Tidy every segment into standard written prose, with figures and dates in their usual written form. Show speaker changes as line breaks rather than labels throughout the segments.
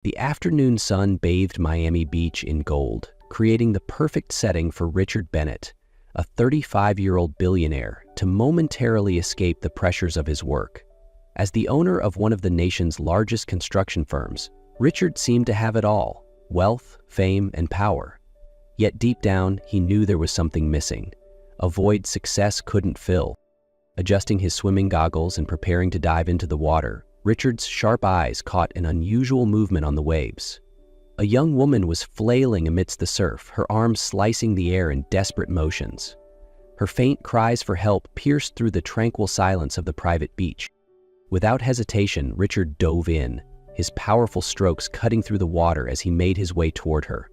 The afternoon sun bathed Miami Beach in gold, creating the perfect setting for Richard Bennett, a 35-year-old billionaire, to momentarily escape the pressures of his work. As the owner of one of the nation's largest construction firms, Richard seemed to have it all: wealth, fame, and power. Yet deep down, he knew there was something missing, a void success couldn't fill. Adjusting his swimming goggles and preparing to dive into the water, Richard's sharp eyes caught an unusual movement on the waves. A young woman was flailing amidst the surf, her arms slicing the air in desperate motions. Her faint cries for help pierced through the tranquil silence of the private beach. Without hesitation, Richard dove in, his powerful strokes cutting through the water as he made his way toward her.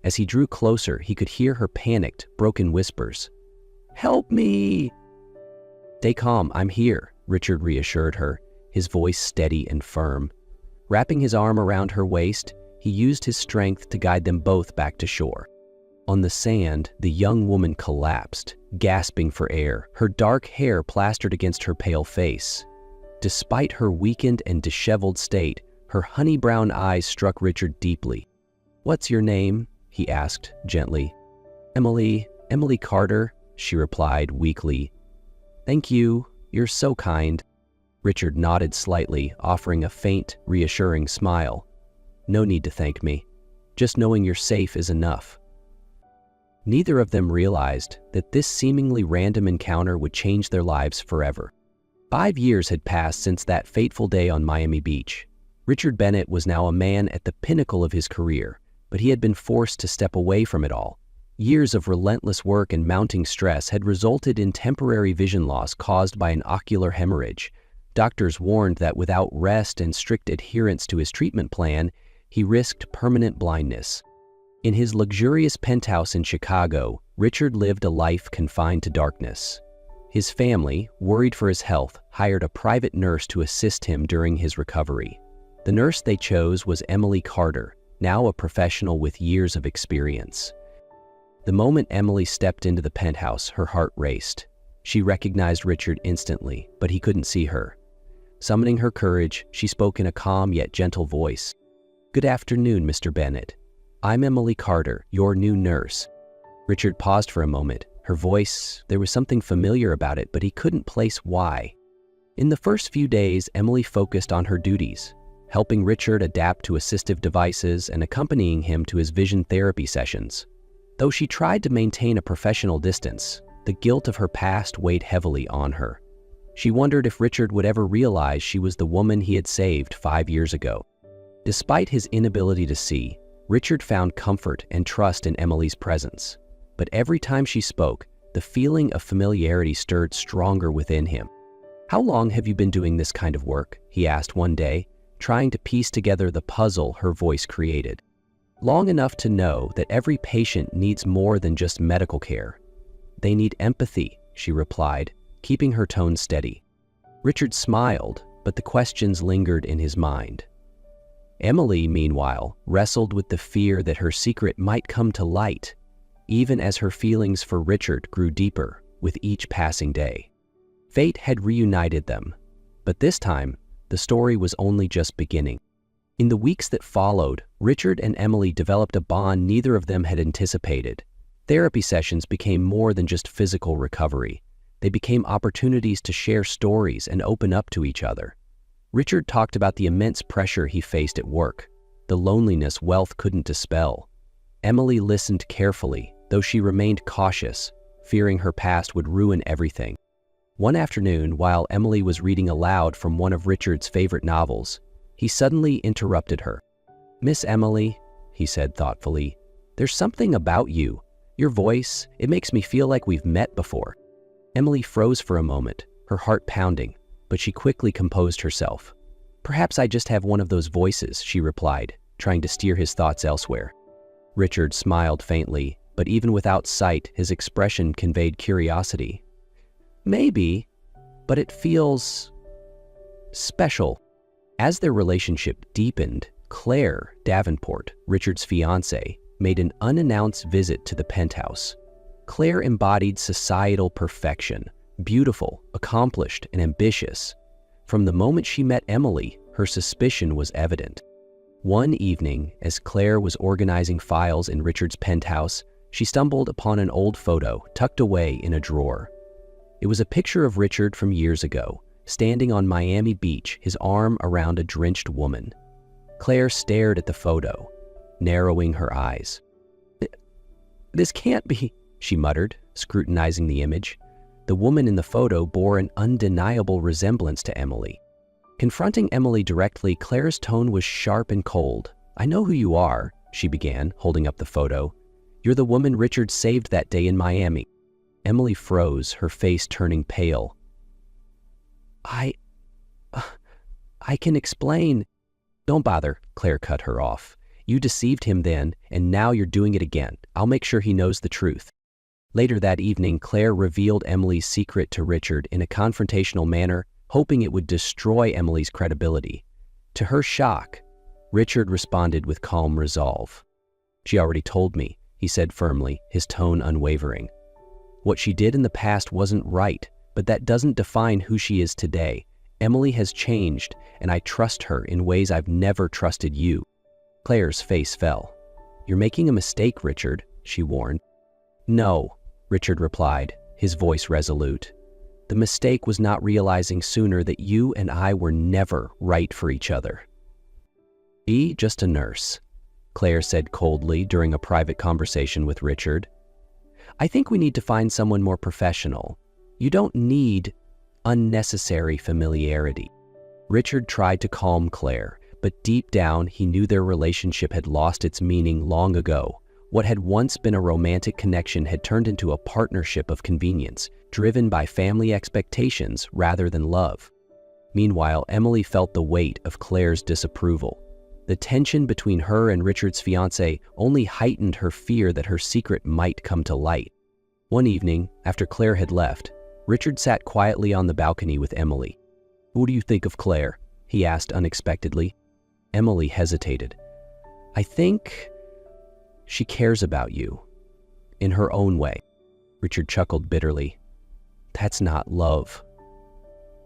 As he drew closer, he could hear her panicked, broken whispers. "Help me!" "Stay calm, I'm here," Richard reassured her, his voice steady and firm. Wrapping his arm around her waist, he used his strength to guide them both back to shore. On the sand, the young woman collapsed, gasping for air, her dark hair plastered against her pale face. Despite her weakened and disheveled state, her honey-brown eyes struck Richard deeply. "What's your name?" he asked gently. Emily Carter," she replied weakly. "Thank you, you're so kind." Richard nodded slightly, offering a faint, reassuring smile. "No need to thank me. Just knowing you're safe is enough." Neither of them realized that this seemingly random encounter would change their lives forever. 5 years had passed since that fateful day on Miami Beach. Richard Bennett was now a man at the pinnacle of his career, but he had been forced to step away from it all. Years of relentless work and mounting stress had resulted in temporary vision loss caused by an ocular hemorrhage. Doctors warned that without rest and strict adherence to his treatment plan, he risked permanent blindness. In his luxurious penthouse in Chicago, Richard lived a life confined to darkness. His family, worried for his health, hired a private nurse to assist him during his recovery. The nurse they chose was Emily Carter, now a professional with years of experience. The moment Emily stepped into the penthouse, her heart raced. She recognized Richard instantly, but he couldn't see her. Summoning her courage, she spoke in a calm yet gentle voice. "Good afternoon, Mr. Bennett. I'm Emily Carter, your new nurse." Richard paused for a moment. Her voice, there was something familiar about it, but he couldn't place why. In the first few days, Emily focused on her duties, helping Richard adapt to assistive devices and accompanying him to his vision therapy sessions. Though she tried to maintain a professional distance, the guilt of her past weighed heavily on her. She wondered if Richard would ever realize she was the woman he had saved 5 years ago. Despite his inability to see, Richard found comfort and trust in Emily's presence. But every time she spoke, the feeling of familiarity stirred stronger within him. "How long have you been doing this kind of work?" he asked one day, trying to piece together the puzzle her voice created. "Long enough to know that every patient needs more than just medical care. They need empathy," she replied, keeping her tone steady. Richard smiled, but the questions lingered in his mind. Emily, meanwhile, wrestled with the fear that her secret might come to light, even as her feelings for Richard grew deeper with each passing day. Fate had reunited them, but this time, the story was only just beginning. In the weeks that followed, Richard and Emily developed a bond neither of them had anticipated. Therapy sessions became more than just physical recovery. They became opportunities to share stories and open up to each other. Richard talked about the immense pressure he faced at work, the loneliness wealth couldn't dispel. Emily listened carefully, though she remained cautious, fearing her past would ruin everything. One afternoon, while Emily was reading aloud from one of Richard's favorite novels, he suddenly interrupted her. "Miss Emily," he said thoughtfully, "there's something about you. Your voice, it makes me feel like we've met before." Emily froze for a moment, her heart pounding, but she quickly composed herself. "Perhaps I just have one of those voices," she replied, trying to steer his thoughts elsewhere. Richard smiled faintly, but even without sight, his expression conveyed curiosity. "Maybe, but it feels special." As their relationship deepened, Claire Davenport, Richard's fiancée, made an unannounced visit to the penthouse. Claire embodied societal perfection, beautiful, accomplished, and ambitious. From the moment she met Emily, her suspicion was evident. One evening, as Claire was organizing files in Richard's penthouse, she stumbled upon an old photo tucked away in a drawer. It was a picture of Richard from years ago, standing on Miami Beach, his arm around a drenched woman. Claire stared at the photo, narrowing her eyes. "This can't be," she muttered, scrutinizing the image. The woman in the photo bore an undeniable resemblance to Emily. Confronting Emily directly, Claire's tone was sharp and cold. "I know who you are," she began, holding up the photo. "You're the woman Richard saved that day in Miami." Emily froze, her face turning pale. I can explain." "Don't bother," Claire cut her off. "You deceived him then, and now you're doing it again. I'll make sure he knows the truth." Later that evening, Claire revealed Emily's secret to Richard in a confrontational manner, hoping it would destroy Emily's credibility. To her shock, Richard responded with calm resolve. "She already told me," he said firmly, his tone unwavering. "What she did in the past wasn't right, but that doesn't define who she is today. Emily has changed, and I trust her in ways I've never trusted you." Claire's face fell. "You're making a mistake, Richard," she warned. "No," Richard replied, his voice resolute. "The mistake was not realizing sooner that you and I were never right for each other." "Be just a nurse," Claire said coldly during a private conversation with Richard. "I think we need to find someone more professional. You don't need unnecessary familiarity." Richard tried to calm Claire, but deep down he knew their relationship had lost its meaning long ago. What had once been a romantic connection had turned into a partnership of convenience, driven by family expectations rather than love. Meanwhile, Emily felt the weight of Claire's disapproval. The tension between her and Richard's fiancée only heightened her fear that her secret might come to light. One evening, after Claire had left, Richard sat quietly on the balcony with Emily. "What do you think of Claire?" he asked unexpectedly. Emily hesitated. "I think she cares about you, in her own way." Richard chuckled bitterly. "That's not love.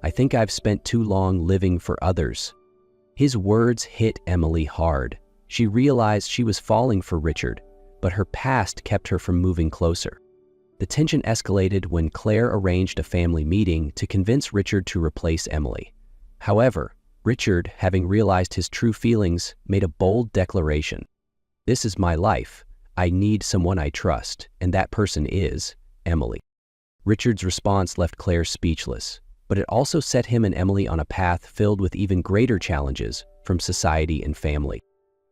I think I've spent too long living for others." His words hit Emily hard. She realized she was falling for Richard, but her past kept her from moving closer. The tension escalated when Claire arranged a family meeting to convince Richard to replace Emily. However, Richard, having realized his true feelings, made a bold declaration. "This is my life. I need someone I trust, and that person is Emily." Richard's response left Claire speechless, but it also set him and Emily on a path filled with even greater challenges from society and family.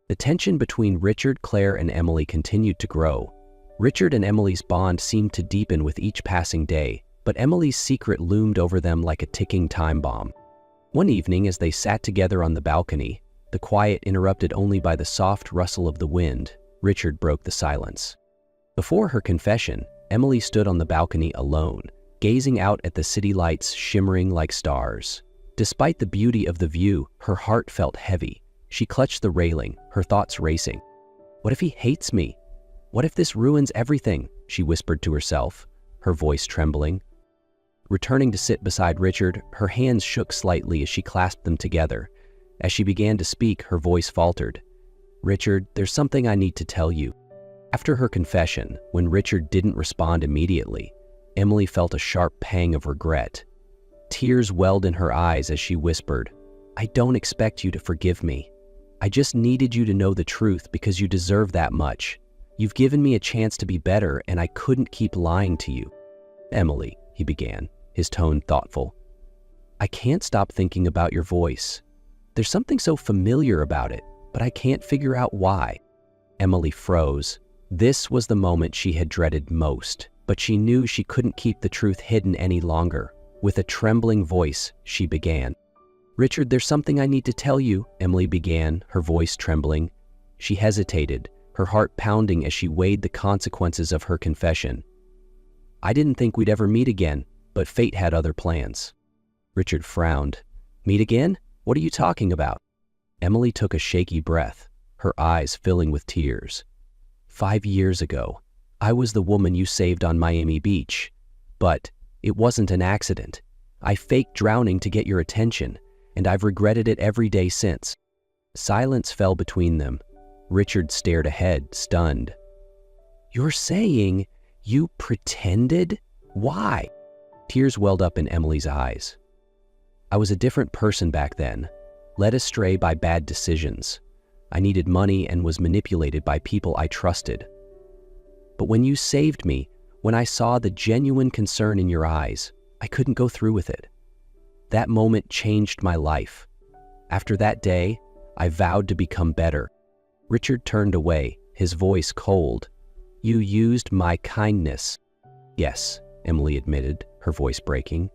The tension between Richard, Claire, and Emily continued to grow. Richard and Emily's bond seemed to deepen with each passing day, but Emily's secret loomed over them like a ticking time bomb. One evening, as they sat together on the balcony, the quiet interrupted only by the soft rustle of the wind, Richard broke the silence. Before her confession, Emily stood on the balcony alone, gazing out at the city lights shimmering like stars. Despite the beauty of the view, her heart felt heavy. She clutched the railing, her thoughts racing. "What if he hates me? What if this ruins everything?" she whispered to herself, her voice trembling. Returning to sit beside Richard, her hands shook slightly as she clasped them together. As she began to speak, her voice faltered. "Richard, there's something I need to tell you." After her confession, when Richard didn't respond immediately, Emily felt a sharp pang of regret. Tears welled in her eyes as she whispered, "I don't expect you to forgive me. I just needed you to know the truth because you deserve that much. You've given me a chance to be better, and I couldn't keep lying to you." "Emily," he began, his tone thoughtful, "I can't stop thinking about your voice. There's something so familiar about it, but I can't figure out why." Emily froze. This was the moment she had dreaded most, but she knew she couldn't keep the truth hidden any longer. With a trembling voice, she began. "Richard, there's something I need to tell you," Emily began, her voice trembling. She hesitated, her heart pounding as she weighed the consequences of her confession. "I didn't think we'd ever meet again, but fate had other plans." Richard frowned. "Meet again? What are you talking about?" Emily took a shaky breath, her eyes filling with tears. 5 years ago, I was the woman you saved on Miami Beach. But it wasn't an accident. I faked drowning to get your attention, and I've regretted it every day since. Silence fell between them. Richard stared ahead, stunned. "You're saying you pretended? Why?" Tears welled up in Emily's eyes. "I was a different person back then, led astray by bad decisions. I needed money and was manipulated by people I trusted. But when you saved me, when I saw the genuine concern in your eyes, I couldn't go through with it. That moment changed my life. After that day, I vowed to become better." Richard turned away, his voice cold. "You used my kindness." "Yes," Emily admitted, her voice breaking.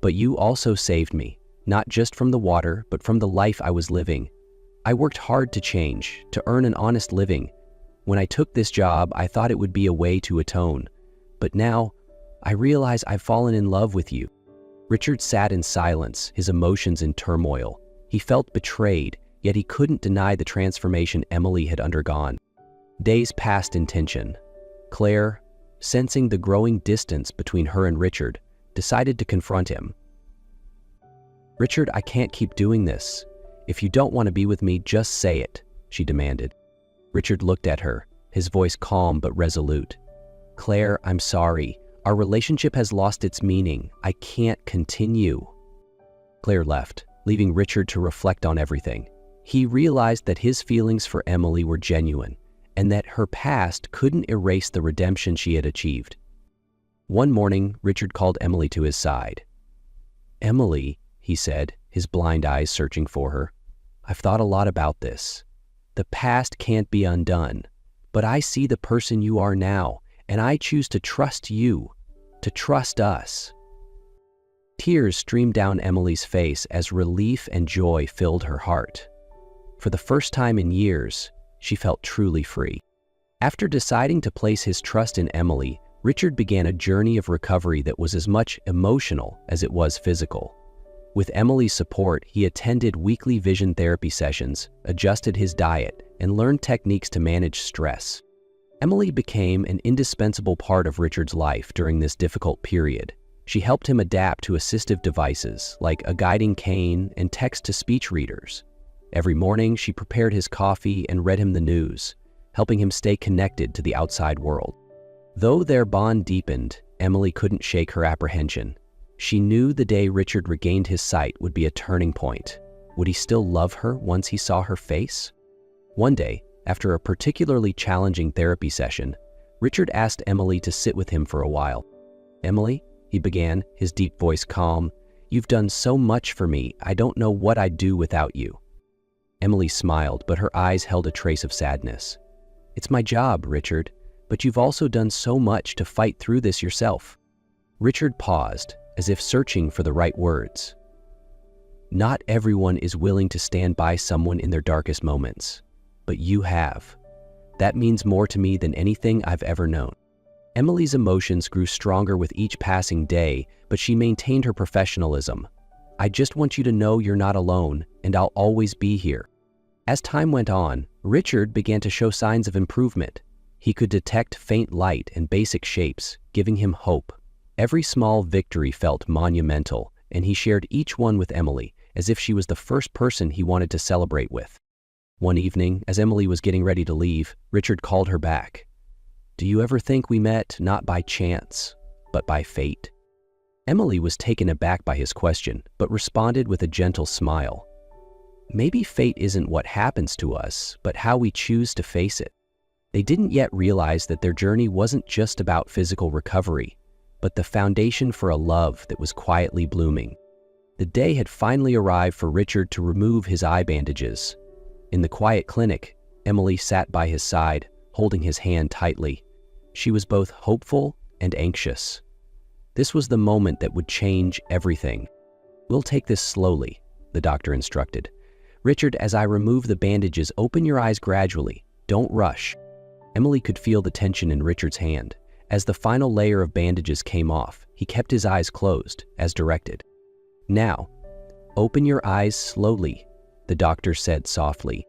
"But you also saved me, not just from the water, but from the life I was living. I worked hard to change, to earn an honest living. When I took this job, I thought it would be a way to atone. But now, I realize I've fallen in love with you." Richard sat in silence, his emotions in turmoil. He felt betrayed, yet he couldn't deny the transformation Emily had undergone. Days passed in tension. Claire, sensing the growing distance between her and Richard, decided to confront him. "Richard, I can't keep doing this. If you don't want to be with me, just say it," she demanded. Richard looked at her, his voice calm but resolute. "Claire, I'm sorry. Our relationship has lost its meaning. I can't continue." Claire left, leaving Richard to reflect on everything. He realized that his feelings for Emily were genuine, and that her past couldn't erase the redemption she had achieved. One morning, Richard called Emily to his side. "Emily," he said, his blind eyes searching for her, "I've thought a lot about this. The past can't be undone, but I see the person you are now, and I choose to trust you, to trust us." Tears streamed down Emily's face as relief and joy filled her heart. For the first time in years, she felt truly free. After deciding to place his trust in Emily, Richard began a journey of recovery that was as much emotional as it was physical. With Emily's support, he attended weekly vision therapy sessions, adjusted his diet, and learned techniques to manage stress. Emily became an indispensable part of Richard's life during this difficult period. She helped him adapt to assistive devices like a guiding cane and text-to-speech readers. Every morning, she prepared his coffee and read him the news, helping him stay connected to the outside world. Though their bond deepened, Emily couldn't shake her apprehension. She knew the day Richard regained his sight would be a turning point. Would he still love her once he saw her face? One day, after a particularly challenging therapy session, Richard asked Emily to sit with him for a while. "Emily," he began, his deep voice calm, "you've done so much for me, I don't know what I'd do without you." Emily smiled, but her eyes held a trace of sadness. "It's my job, Richard, but you've also done so much to fight through this yourself." Richard paused, as if searching for the right words. "Not everyone is willing to stand by someone in their darkest moments, but you have. That means more to me than anything I've ever known." Emily's emotions grew stronger with each passing day, but she maintained her professionalism. "I just want you to know you're not alone, and I'll always be here." As time went on, Richard began to show signs of improvement. He could detect faint light and basic shapes, giving him hope. Every small victory felt monumental, and he shared each one with Emily, as if she was the first person he wanted to celebrate with. One evening, as Emily was getting ready to leave, Richard called her back. "Do you ever think we met not by chance, but by fate?" Emily was taken aback by his question, but responded with a gentle smile. "Maybe fate isn't what happens to us, but how we choose to face it." They didn't yet realize that their journey wasn't just about physical recovery, but the foundation for a love that was quietly blooming. The day had finally arrived for Richard to remove his eye bandages. In the quiet clinic, Emily sat by his side, holding his hand tightly. She was both hopeful and anxious. This was the moment that would change everything. "We'll take this slowly," the doctor instructed. "Richard, as I remove the bandages, open your eyes gradually. Don't rush." Emily could feel the tension in Richard's hand. As the final layer of bandages came off, he kept his eyes closed, as directed. "Now, open your eyes slowly," the doctor said softly.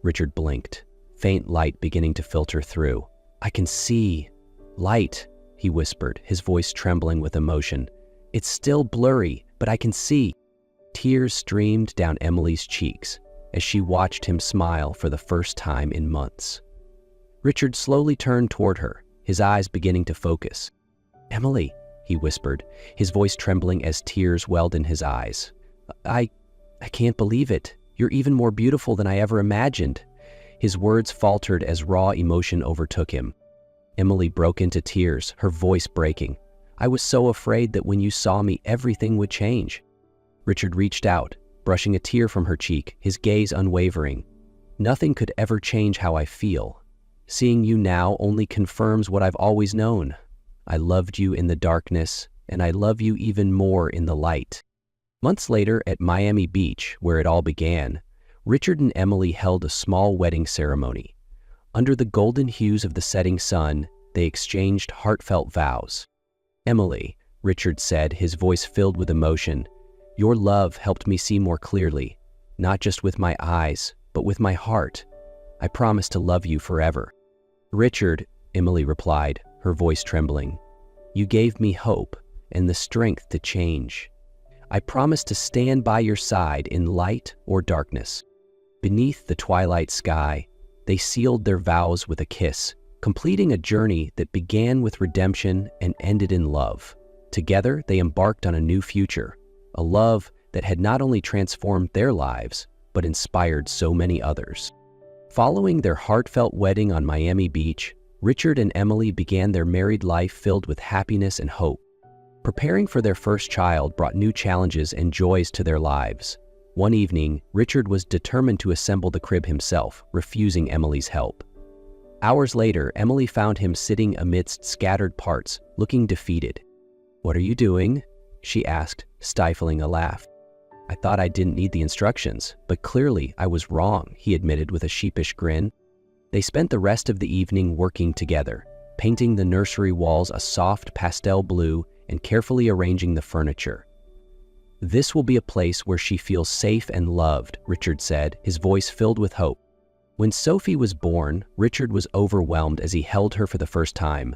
Richard blinked, faint light beginning to filter through. "I can see. Light," he whispered, his voice trembling with emotion. "It's still blurry, but I can see." Tears streamed down Emily's cheeks. as she watched him smile for the first time in months. Richard slowly turned toward her, his eyes beginning to focus. "Emily," he whispered, his voice trembling as tears welled in his eyes. I can't believe it. You're even more beautiful than I ever imagined." His words faltered as raw emotion overtook him. Emily broke into tears, her voice breaking. "I was so afraid that when you saw me, everything would change." Richard reached out, brushing a tear from her cheek, his gaze unwavering. "Nothing could ever change how I feel. Seeing you now only confirms what I've always known. I loved you in the darkness, and I love you even more in the light." Months later, at Miami Beach, where it all began, Richard and Emily held a small wedding ceremony. Under the golden hues of the setting sun, they exchanged heartfelt vows. "Emily," Richard said, his voice filled with emotion, "your love helped me see more clearly, not just with my eyes, but with my heart. I promise to love you forever." "Richard," Emily replied, her voice trembling, "you gave me hope and the strength to change. I promise to stand by your side in light or darkness." Beneath the twilight sky, they sealed their vows with a kiss, completing a journey that began with redemption and ended in love. Together, they embarked on a new future, a love that had not only transformed their lives, but inspired so many others. Following their heartfelt wedding on Miami Beach, Richard and Emily began their married life filled with happiness and hope. Preparing for their first child brought new challenges and joys to their lives. One evening, Richard was determined to assemble the crib himself, refusing Emily's help. Hours later, Emily found him sitting amidst scattered parts, looking defeated. "What are you doing?" she asked, stifling a laugh. "I thought I didn't need the instructions, but clearly I was wrong," he admitted with a sheepish grin. They spent the rest of the evening working together, painting the nursery walls a soft pastel blue and carefully arranging the furniture. "This will be a place where she feels safe and loved," Richard said, his voice filled with hope. When Sophie was born, Richard was overwhelmed as he held her for the first time.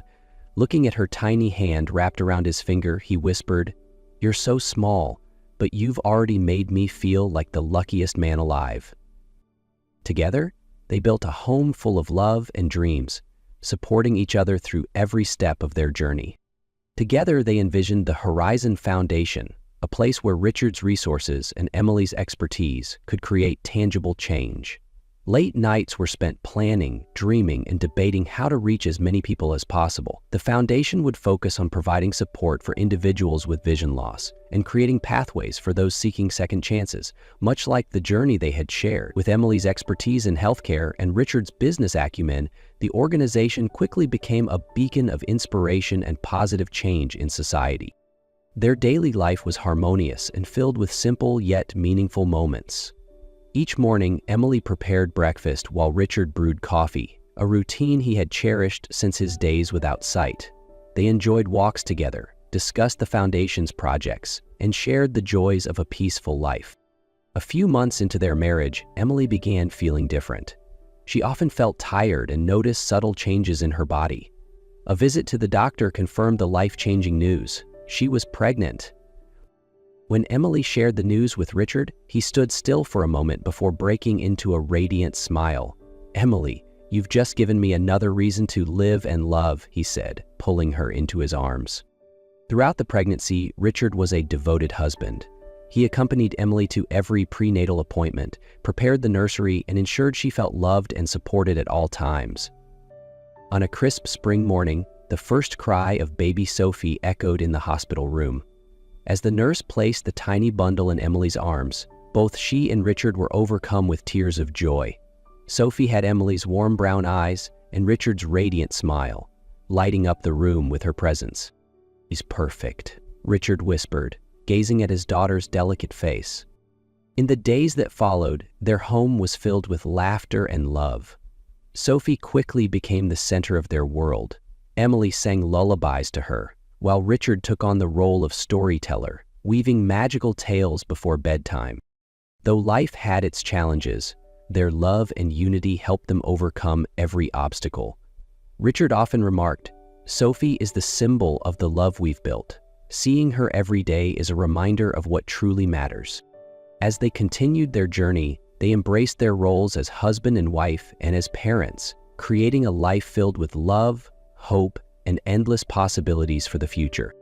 Looking at her tiny hand wrapped around his finger, he whispered, "You're so small, but you've already made me feel like the luckiest man alive." Together, they built a home full of love and dreams, supporting each other through every step of their journey. Together, they envisioned the Horizon Foundation, a place where Richard's resources and Emily's expertise could create tangible change. Late nights were spent planning, dreaming, and debating how to reach as many people as possible. The foundation would focus on providing support for individuals with vision loss and creating pathways for those seeking second chances, much like the journey they had shared. With Emily's expertise in healthcare and Richard's business acumen, the organization quickly became a beacon of inspiration and positive change in society. Their daily life was harmonious and filled with simple yet meaningful moments. Each morning, Emily prepared breakfast while Richard brewed coffee, a routine he had cherished since his days without sight. They enjoyed walks together, discussed the foundation's projects, and shared the joys of a peaceful life. A few months into their marriage, Emily began feeling different. She often felt tired and noticed subtle changes in her body. A visit to the doctor confirmed the life-changing news. She was pregnant. When Emily shared the news with Richard, he stood still for a moment before breaking into a radiant smile. "Emily, you've just given me another reason to live and love," he said, pulling her into his arms. Throughout the pregnancy, Richard was a devoted husband. He accompanied Emily to every prenatal appointment, prepared the nursery, and ensured she felt loved and supported at all times. On a crisp spring morning, the first cry of baby Sophie echoed in the hospital room. As the nurse placed the tiny bundle in Emily's arms, both she and Richard were overcome with tears of joy. Sophie had Emily's warm brown eyes and Richard's radiant smile, lighting up the room with her presence. "She's perfect," Richard whispered, gazing at his daughter's delicate face. In the days that followed, their home was filled with laughter and love. Sophie quickly became the center of their world. Emily sang lullabies to her, while Richard took on the role of storyteller, weaving magical tales before bedtime. Though life had its challenges, their love and unity helped them overcome every obstacle. Richard often remarked, "Sophie is the symbol of the love we've built. Seeing her every day is a reminder of what truly matters." As they continued their journey, They embraced their roles as husband and wife and as parents, creating a life filled with love, hope, and endless possibilities for the future.